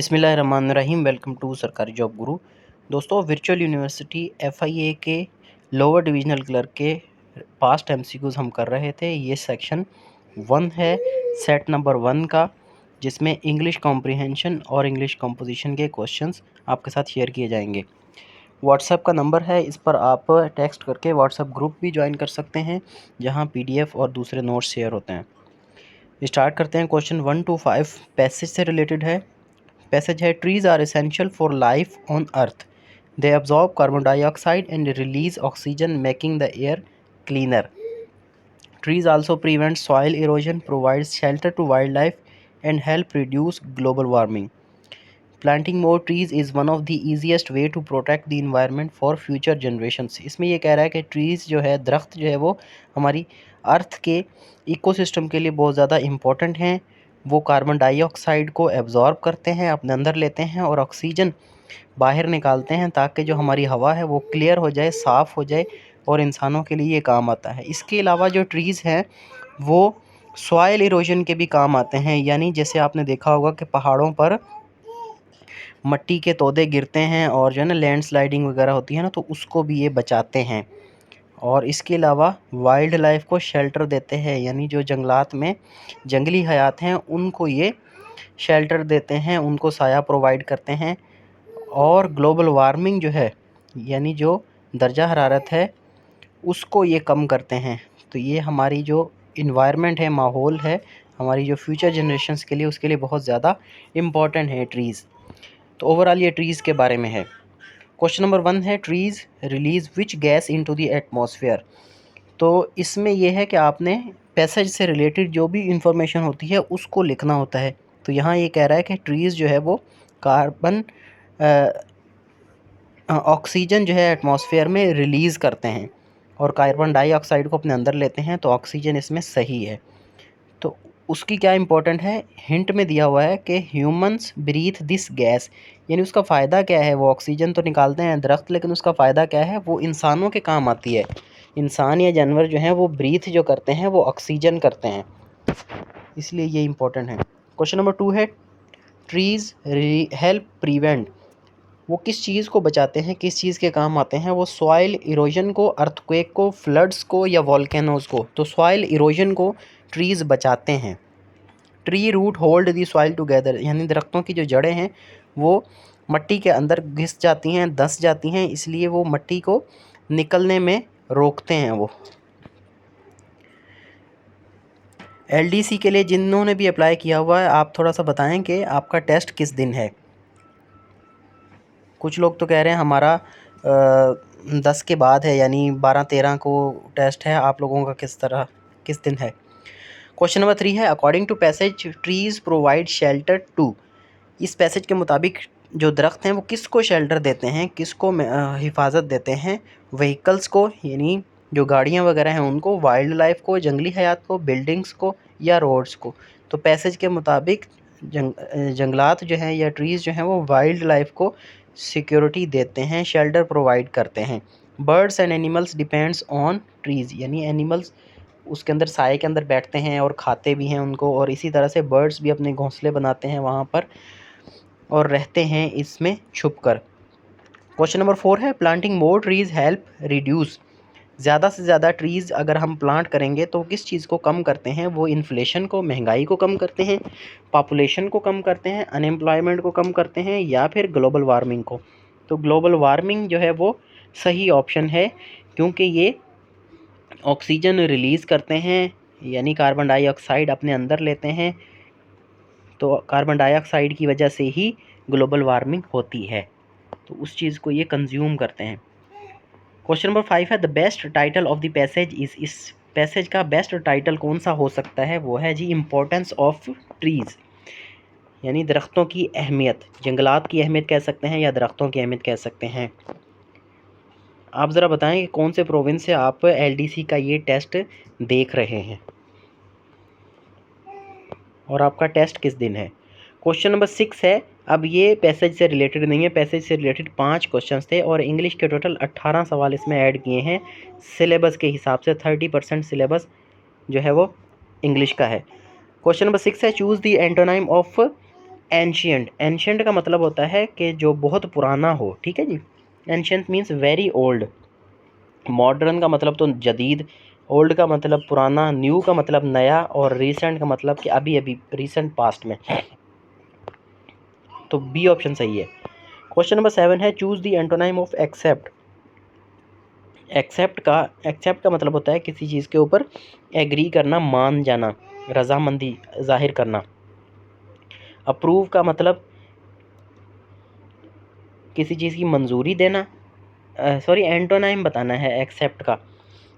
बिस्मिल्लाहिर्रहमानिर्रहीम। Welcome to सरकारी job गुरु। दोस्तों, वर्चुअल यूनिवर्सिटी FIA के लोअर डिविजनल क्लर्क के पास्ट MCQs हम कर रहे थे। ये सेक्शन 1 है सेट नंबर 1 का, जिसमें इंग्लिश कॉम्प्रिहेंशन और इंग्लिश कंपोजिशन के क्वेश्चंस आपके साथ शेयर किए जाएंगे। व्हाट्सएप का नंबर है, इस पर आप टेक्स्ट करके व्हाट्सएप ग्रुप भी ज्वाइन कर सकते हैं, जहाँ PDF और दूसरे नोट्स शेयर होते हैं। स्टार्ट करते हैं। क्वेश्चन 1 to 5 पैसेज से रिलेटेड है। पैसेज है, trees are essential for life on earth. They absorb carbon dioxide and release oxygen, making the air cleaner. Trees also prevent soil erosion, provide shelter to wildlife, and help reduce global warming. Planting more trees is one of the easiest way to protect the environment for future generations. इसमें ये कह रहा है कि trees जो है, दरख्त जो है, वो हमारी अर्थ के इकोसिस्टम के लिए बहुत ज़्यादा इम्पोर्टेंट हैं। वो कार्बन डाइऑक्साइड को एब्जॉर्ब करते हैं, अपने अंदर लेते हैं और ऑक्सीजन बाहर निकालते हैं, ताकि जो हमारी हवा है वो क्लियर हो जाए, साफ़ हो जाए और इंसानों के लिए ये काम आता है। इसके अलावा जो ट्रीज़ हैं वो सॉइल इरोजन के भी काम आते हैं। यानी जैसे आपने देखा होगा कि पहाड़ों पर मट्टी के तोदे गिरते हैं और जो है ना लैंड स्लाइडिंग वगैरह होती है ना, तो उसको भी ये बचाते हैं। और इसके अलावा वाइल्ड लाइफ को शेल्टर देते हैं, यानी जो जंगलात में जंगली हयात हैं उनको ये शेल्टर देते हैं, उनको साया प्रोवाइड करते हैं। और ग्लोबल वार्मिंग जो है, यानी जो दर्जा हरारत है, उसको ये कम करते हैं। तो ये हमारी जो इन्वायरमेंट है, माहौल है, हमारी जो फ्यूचर जनरेशन्स के लिए, उसके लिए बहुत ज़्यादा इम्पॉर्टेंट है ट्रीज़। तो ओवरऑल ये ट्रीज़ के बारे में है। क्वेश्चन नंबर 1 है, trees release which gas into the atmosphere. तो इसमें यह है कि आपने पैसेज से रिलेटेड जो भी इंफॉर्मेशन होती है उसको लिखना होता है। तो यहाँ ये कह रहा है कि ट्रीज़ जो है वो कार्बन ऑक्सीजन जो है एटमॉस्फेयर में रिलीज़ करते हैं और कार्बन डाइऑक्साइड को अपने अंदर लेते हैं, तो ऑक्सीजन इसमें सही है। तो उसकी क्या इम्पोर्टेंट है, हिंट में दिया हुआ है कि ह्यूमंस ब्रीथ दिस गैस, यानी उसका फ़ायदा क्या है। वो ऑक्सीजन तो निकालते हैं दरख्त, लेकिन उसका फ़ायदा क्या है, वो इंसानों के काम आती है। इंसान या जानवर जो हैं वो ब्रीथ जो करते हैं वो ऑक्सीजन करते हैं, इसलिए ये इम्पोर्टेंट है। क्वेश्चन नंबर 2 है, ट्रीज़ हेल्प प्रिवेंट। वो किस चीज़ को बचाते हैं, किस चीज़ के काम आते हैं। वो सॉइल इरोजन को, अर्थक्वेक को, फ्लड्स को या वॉल्केनोज़ को। तो सॉइल इरोजन को ट्रीज़ बचाते हैं। Tree root hold the soil together, यानी दरख्तों की जो जड़ें हैं वो मट्टी के अंदर घिस जाती हैं, धंस जाती हैं, इसलिए वो मट्टी को निकलने में रोकते हैं। वो LDC के लिए जिन्होंने भी अप्लाई किया हुआ है, आप थोड़ा सा बताएं कि आपका टेस्ट किस दिन है। कुछ लोग तो कह रहे हैं हमारा 10 के बाद है, यानी 12-13 को टेस्ट है। आप लोगों का किस दिन है। क्वेश्चन नंबर 3 है, according to passage trees provide shelter to. इस पैसेज के मुताबिक जो दरख्त हैं वो किसको शेल्टर देते हैं, किसको हिफाजत देते हैं। व्हीकल्स को, यानी जो गाड़ियाँ वगैरह हैं उनको, वाइल्ड लाइफ को, जंगली हयात को, बिल्डिंग्स को या रोड्स को। तो पैसेज के मुताबिक जंगलात जो हैं या ट्रीज़ जो हैं वो वाइल्ड लाइफ को सिक्योरिटी देते हैं, शेल्टर प्रोवाइड करते हैं। Birds and animals depends on trees, यानी एनिमल्स उसके अंदर साए के अंदर बैठते हैं और खाते भी हैं उनको, और इसी तरह से बर्ड्स भी अपने घोंसले बनाते हैं वहाँ पर और रहते हैं इसमें छुपकर। क्वेश्चन नंबर 4 है, प्लांटिंग मोर ट्रीज़ हेल्प रिड्यूस। ज़्यादा से ज़्यादा ट्रीज़ अगर हम प्लांट करेंगे तो किस चीज़ को कम करते हैं। वो इन्फ्लेशन को, महंगाई को कम करते हैं, पॉपुलेशन को कम करते हैं, अनएम्प्लॉयमेंट को कम करते हैं, या फिर ग्लोबल वार्मिंग को। तो ग्लोबल वार्मिंग जो है वो सही ऑप्शन है, क्योंकि ये ऑक्सीजन रिलीज़ करते हैं, यानी कार्बन डाइऑक्साइड अपने अंदर लेते हैं। तो कार्बन डाइऑक्साइड की वजह से ही ग्लोबल वार्मिंग होती है, तो उस चीज़ को ये कंज्यूम करते हैं। क्वेश्चन नंबर 5 है, the best title of the passage इस पैसेज का बेस्ट टाइटल कौन सा हो सकता है। वो है जी, इम्पोर्टेंस ऑफ ट्रीज़, यानी दरख्तों की अहमियत। जंगलात की अहमियत कह सकते हैं या दरख्तों की अहमियत कह सकते हैं। आप ज़रा बताएं कि कौन से प्रोविंस से आप LDC का ये टेस्ट देख रहे हैं और आपका टेस्ट किस दिन है। क्वेश्चन नंबर 6 है, अब ये पैसेज से रिलेटेड नहीं है, पैसेज से रिलेटेड 5 क्वेश्चंस थे और इंग्लिश के टोटल 18 सवाल इसमें ऐड किए हैं। सिलेबस के हिसाब से 30% सिलेबस जो है वो इंग्लिश का है। क्वेश्चन नंबर 6 है, choose the antonym of ancient, ancient का मतलब होता है कि जो बहुत पुराना हो, ठीक है जी। Ancient means very old. Modern का मतलब तो जदीद, ओल्ड का मतलब पुराना, न्यू का मतलब नया, और रिसेंट का मतलब कि अभी अभी रिसेंट पास्ट में। तो बी ऑप्शन सही है। क्वेश्चन नंबर 7 है, choose the antonym of accept. Accept का मतलब होता है किसी चीज़ के ऊपर एग्री करना, मान जाना, रजामंदी जाहिर करना। अप्रूव का मतलब किसी चीज़ की मंजूरी देना, सॉरी एंटोनाइम बताना है एक्सेप्ट का।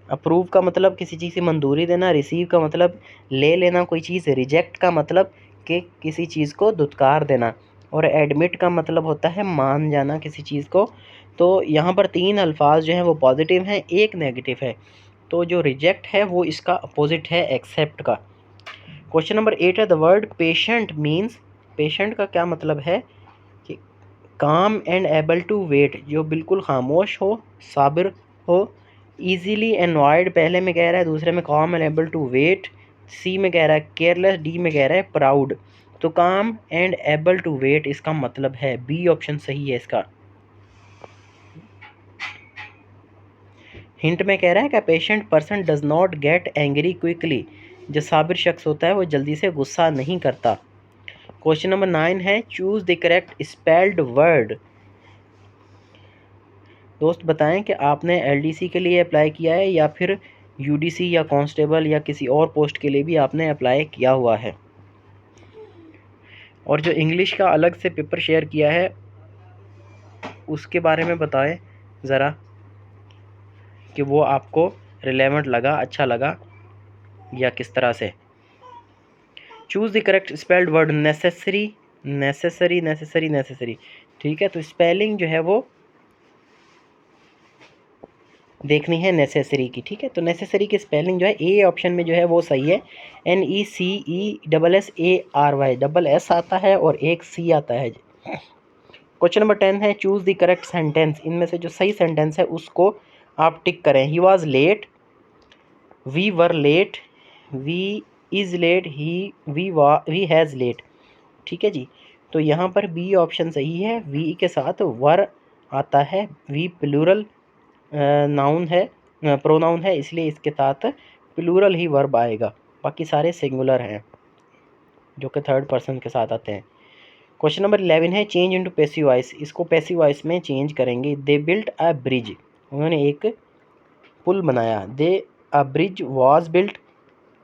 अप्रूव का मतलब किसी चीज़ की मंजूरी देना, रिसीव का मतलब ले लेना कोई चीज़, रिजेक्ट का मतलब कि किसी चीज़ को दुत्कार देना, और एडमिट का मतलब होता है मान जाना किसी चीज़ को। तो यहाँ पर 3 अल्फाज जो हैं वो पॉजिटिव हैं, एक नेगेटिव है। तो जो रिजेक्ट है वो इसका अपोजिट है एक्सेप्ट का। क्वेश्चन नंबर 8 है, the word patient means, patient का क्या मतलब है कि काम एंड एबल टू वेट, जो बिल्कुल खामोश हो, साबिर हो। ईजीली एनॉयड पहले में कह रहा है, दूसरे में काम एंड एबल टू वेट। सी में कह रहा है केयरलेस, डी में कह रहा है प्राउड। तो काम एंड एबल टू वेट इसका मतलब है बी ऑप्शन सही है इसका। हिंट में कह रहा है कि patient person does not get angry quickly, जो साबिर शख्स होता है वो जल्दी से गुस्सा नहीं करता। क्वेश्चन नंबर 9 है, choose the correct spelled word. दोस्त बताएं कि आपने एलडीसी के लिए अप्लाई किया है या फिर यूडीसी या कांस्टेबल या किसी और पोस्ट के लिए भी आपने अप्लाई किया हुआ है। और जो इंग्लिश का अलग से पेपर शेयर किया है उसके बारे में बताएं ज़रा कि वो आपको रिलेवेंट लगा, अच्छा लगा या किस तरह से। Choose the correct spelled word. Necessary, necessary, necessary, necessary, ठीक है। तो स्पेलिंग जो है वो देखनी है नेसेसरी की, ठीक है। तो नेसेसरी की स्पेलिंग जो है ए ऑप्शन में जो है वो सही है। NECESSARY, डबल एस आता है और एक सी आता है। क्वेश्चन नंबर 10 है, चूज़ द करेक्ट सेंटेंस। इनमें से जो सही सेंटेंस है उसको आप टिक करें। He was late, we were late, we is late, we has late, ठीक है जी। तो यहाँ पर बी ऑप्शन सही है, वी के साथ वर आता है। वी प्लूरल नाउन है, प्रोनाउन है, इसलिए इसके साथ प्लूरल ही वर्ब आएगा। बाकी सारे सिंगुलर हैं जो कि थर्ड पर्सन के साथ आते हैं। क्वेश्चन नंबर 11 है, चेंज इनटू पैसिव वॉइस। इसको पैसिव वॉइस में चेंज करेंगे। दे बिल्ट अ ब्रिज, उन्होंने एक पुल बनाया। They a bridge was built,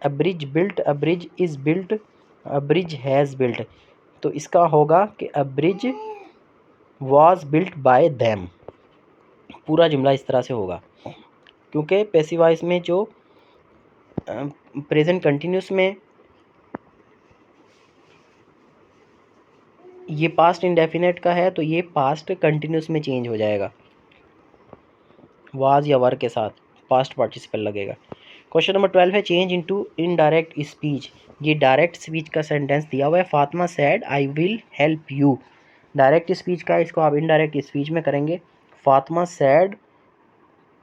a bridge built, a bridge is built, a bridge has built. तो इसका होगा कि a bridge was built by them. पूरा जुमला इस तरह से होगा, क्योंकि पैसिव वॉइस में जो प्रेजेंट कंटिन्यूस में ये पास्ट इंडेफिनेट का है तो ये पास्ट कंटिन्यूस में चेंज हो जाएगा, वाज या वर के साथ पास्ट पार्टिसिपल लगेगा। क्वेश्चन नंबर 12 है, चेंज इनटू इनडायरेक्ट स्पीच। ये डायरेक्ट स्पीच का सेंटेंस दिया हुआ है। Fatima sad I will help you. Direct speech का, इसको आप इनडायरेक्ट स्पीच में करेंगे। फातिमा सैड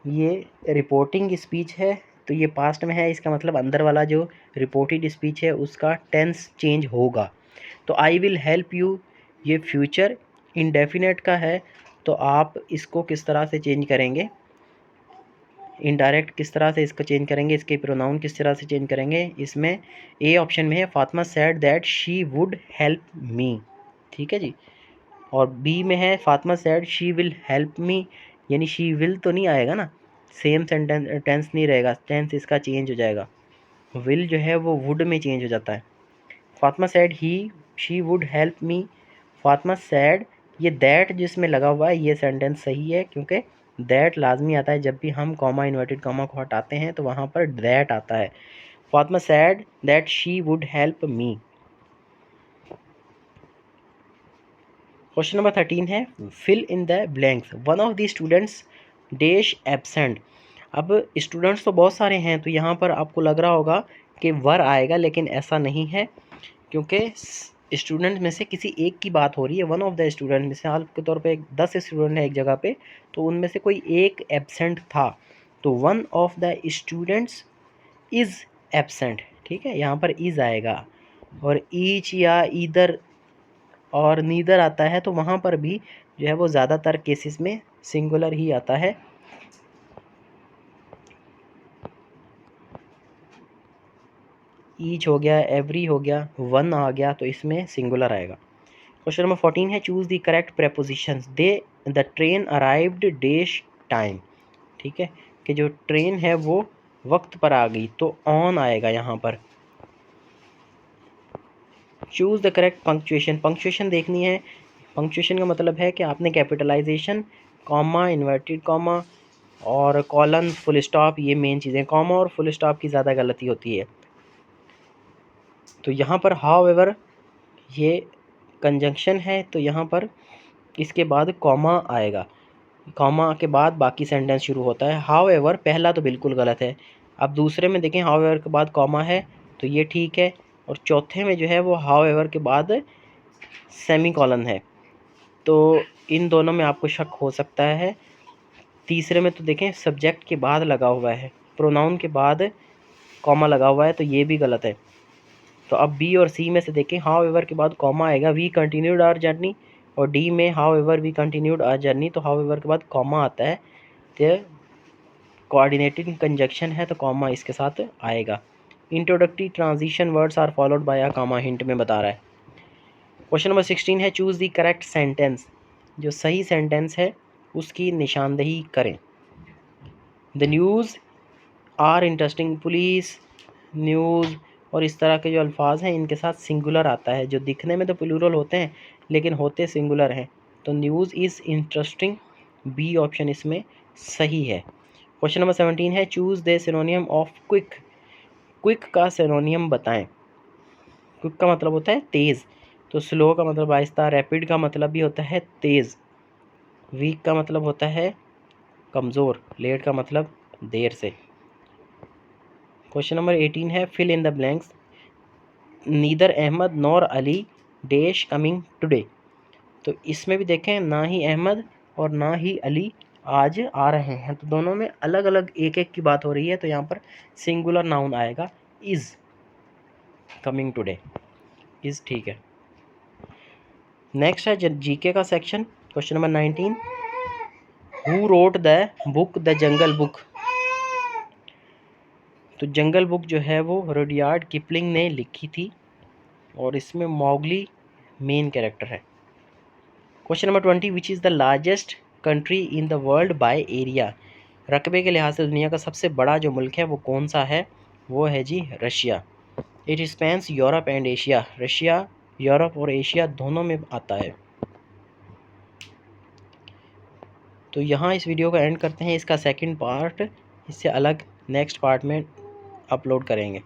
ये रिपोर्टिंग स्पीच है तो ये पास्ट में है, इसका मतलब अंदर वाला जो रिपोर्टेड स्पीच है उसका टेंस चेंज होगा। तो आई विल हेल्प यू ये फ्यूचर इंडेफिनेट का है, तो आप इसको किस तरह से चेंज करेंगे, इनडायरेक्ट किस तरह से इसको चेंज करेंगे, इसके प्रोनाउन किस तरह से चेंज करेंगे। इसमें ए ऑप्शन में है, Fatima said that she would help मी, ठीक है जी। और बी में है, Fatima said she will help me, यानी शी विल तो नहीं आएगा ना, सेम सेंटेंस टेंस नहीं रहेगा, टेंस इसका चेंज हो जाएगा। विल जो है वो वुड में चेंज हो जाता है। Fatima said he she would help me, Fatima said, ये दैट जिसमें लगा हुआ है ये सेंटेंस सही है, क्योंकि दैट लाजमी आता है जब भी हम कॉमा इन्वर्टेड कॉमा को हटाते हैं तो वहाँ पर दैट आता है। Fatima said that she would help me. Question number 13 है, fill in the blanks. One of the students dash absent. अब स्टूडेंट्स तो बहुत सारे हैं तो यहाँ पर आपको लग रहा होगा कि वर आएगा, लेकिन ऐसा नहीं है, क्योंकि स्टूडेंट में से किसी एक की बात हो रही है। वन ऑफ द स्टूडेंट, मिसाल के तौर पे 10 स्टूडेंट है एक जगह पे, तो उनमें से कोई एक एब्सेंट था, तो one of the students is absent, ठीक है। यहाँ पर इज़ आएगा, और ईच या ईदर और नीदर आता है तो वहाँ पर भी जो है वो ज़्यादातर केसेस में सिंगुलर ही आता है। ईच हो गया, एवरी हो गया, वन आ गया तो इसमें सिंगुलर आएगा। क्वेश्चन नंबर 14 है choose the correct prepositions. They the train arrived dash time. ठीक है, कि जो ट्रेन है वो वक्त पर आ गई तो ऑन आएगा यहाँ पर। Choose the correct punctuation. Punctuation देखनी है। पंक्चुएशन का मतलब है कि आपने कैपिटलाइजेशन, कॉमा, इन्वर्टेड कॉमा और कॉलन, फुल स्टॉप, ये मेन चीज़ें। कॉमा और फुल स्टॉप की ज़्यादा गलती होती है। तो यहाँ पर हाउएवर ये कंजंक्शन है तो यहाँ पर इसके बाद कॉमा आएगा। कॉमा के बाद बाकी सेंटेंस शुरू होता है। हाउएवर पहला तो बिल्कुल गलत है। अब दूसरे में देखें, हाउएवर के बाद कॉमा है तो ये ठीक है। और चौथे में जो है वो हाउएवर के बाद सेमीकोलन है, तो इन दोनों में आपको शक हो सकता है। तीसरे में तो देखें सब्जेक्ट के बाद लगा हुआ है, प्रोनाउन के बाद कॉमा लगा हुआ है, तो ये भी गलत है। तो अब बी और सी में से देखें, हाउ एवर के बाद कॉमा आएगा, वी कंटिन्यूड आवर जर्नी। और डी में however we continued our journey, तो हाउ एवर के बाद कॉमा आता है, तो कोऑर्डिनेटेड कंजक्शन है तो कॉमा इसके साथ आएगा। Introductory transition words are followed by a comma, hint में बता रहा है। क्वेश्चन नंबर 16 है चूज़ द करेक्ट सेंटेंस। जो सही सेंटेंस है उसकी निशानदेही करें। The news are interesting. Police, news और इस तरह के जो अल्फाज हैं इनके साथ सिंगुलर आता है। जो दिखने में तो प्लूरल होते हैं लेकिन होते सिंगुलर हैं। तो news is interesting, B option इसमें सही है। क्वेश्चन नंबर 17 है choose the synonym of quick. Quick का सिनोनियम बताएं। क्विक का मतलब होता है तेज़, तो स्लो का मतलब आहिस्ता, रैपिड का मतलब भी होता है तेज़, वीक का मतलब होता है कमज़ोर, लेट का मतलब देर से। क्वेश्चन नंबर 18 है fill in the blanks. Neither Ahmad nor Ali dash coming today. तो इसमें भी देखें ना ही अहमद और ना ही अली आज आ रहे हैं, तो दोनों में अलग अलग एक एक की बात हो रही है, तो यहाँ पर सिंगुलर नाउन आएगा, इज़ कमिंग टुडे, इज़ ठीक है। नेक्स्ट है जीके का section. Question number 19, who wrote the book the jungle book. तो जंगल बुक जो है वो रुडयार्ड किपलिंग ने लिखी थी और इसमें मौगली मेन कैरेक्टर है। Question number 20, which is the largest country in the world by area. रकबे के लिहाज से दुनिया का सबसे बड़ा जो मुल्क है वो कौन सा है, वो है जी Russia. It spans Europe and Asia. Russia Europe और एशिया दोनों में आता है। तो यहाँ इस वीडियो को एंड करते हैं। इसका सेकंड पार्ट इससे अलग नेक्स्ट पार्ट में अपलोड करेंगे।